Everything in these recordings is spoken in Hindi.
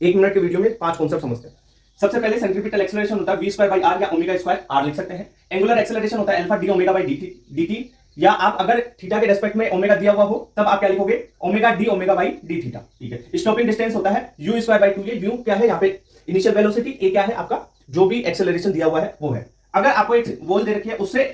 1 मिनट के वीडियो में 5 कॉन्सेप्ट समझते हैं। सबसे पहले सेंट्रीपिटल एक्सेलरेशन होता है v स्क्वायर बाई आर या ओमेगा स्क्वायर आर लिख सकते हैं। एंगुलर एक्सेलरेशन होता है alpha D omega by dt, या आप अगर थीटा के रेस्पेक्ट में ओमेगा दिया हुआ हो तब आप क्या लिखोगे, omega D omega by D theta. ठीक है। स्टॉपिंग डिस्टेंस होता है u square by 2a। u क्या है यहाँ पे इनिशियल वेलोसिटी, a क्या है आपका जो भी एक्सेलरेशन दिया हुआ है वो है। अगर आपको एक वॉल दे रखी है, उससे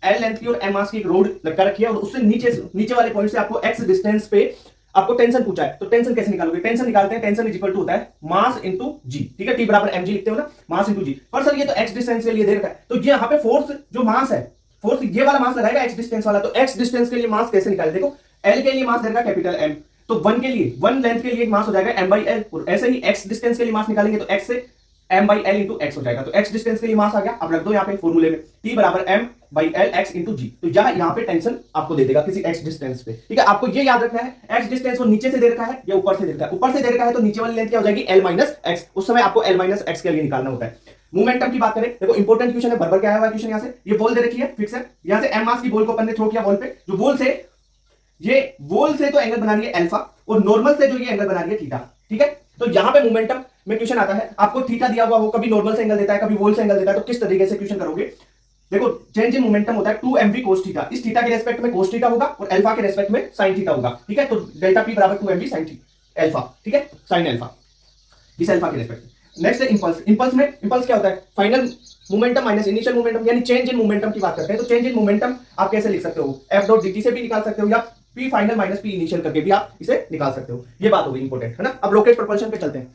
l लेंथ की और m मास की एक रोड लटका रखी है और उससे नीचे वाले पॉइंट से आपको x डिस्टेंस पे आपको टेंशन पूछा है, तो टेंशन कैसे निकालोगे? टेंशन निकालते हैं, टेंशन इज इक्वल टू होता है मास इनटू जी। ठीक है, T बराबर mg लिखते हो ना, मास इनटू जी। पर सर ये तो x डिस्टेंस के लिए दे रखा है, तो ये यहाँ पे फोर्स जो मास है, फोर्स ये वाला मास लगाएगा x डिस्टेंस वाला, तो x डिस्टेंस के लिए मास कैसे निकाले? देखो l के लिए मास दे रखा है कैपिटल M, तो 1 के लिए 1 लेंथ के लिए मास हो जाएगा m बाई l, और ऐसे ही x डिस्टेंस के लिए मास निकालेंगे तो x से m by L into x हो जाएगा। तो x डिस्टेंस के लिए मास आ गया, अब रख दो यहाँ पे फॉर्मूले में T बराबर m by L X into G. तो यहाँ पे टेंशन आपको दे देगा किसी x डिस्टेंस पे। ठीक है, आपको ये याद रखना है x डिस्टेंस वो नीचे से दे रखा है या ऊपर से दे रखा है। ऊपर से दे रखा है तो नीचे वाली लेंथ क्या हो जाएगी, l माइनस एक्स। उस समय आपको l माइनस एक्स के लिए निकालना होता है। मोमेंटम की बात करें, देखो इंपॉर्टेंट क्वेश्चन है, बराबर क्या है क्वेश्चन यहाँ से, ये बॉल दे रखी है फिक्स है, यहाँ से m मास की बॉल को अपन ने थ्रो किया बॉल पे, जो बॉल से ये वॉल से तो एंगल बना रही है अल्फा और नॉर्मल से जो ये एंगल बना रही है थीटा। ठीक है, तो यहां पे मोमेंटम में क्वेश्चन आता है, आपको थीटा दिया हुआ हो, कभी नॉर्मल से एंगल देता है, कभी वॉल से एंगल देता है, तो किस तरीके से क्वेश्चन करोगे? देखो चेंज इन मोमेंटम होता है 2mv cos थीटा, इस थीटा के रेस्पेक्ट में cos थीटा होगा और अल्फा के रेस्पेक्ट में sin थीटा होगा। ठीक है, तो डेल्टा p बराबर 2mv sin अल्फा। ठीक है, sin अल्फा इस अल्फा के रेस्पेक्ट में। नेक्स्ट है इंपल्स। इंपल्स में इंपल्स क्या होता है, final momentum minus initial momentum, यानी चेंज इन मोमेंटम की बात करते हैं। तो चेंज इन मोमेंटम आप कैसे लिख सकते हो, f डॉट dt से भी निकाल सकते हो या p final minus p initial करके भी आप इसे निकाल सकते हो। ये बात हो गई इंपॉर्टेंट है ना। अब रोकेट प्रोपल्शन पे चलते हैं।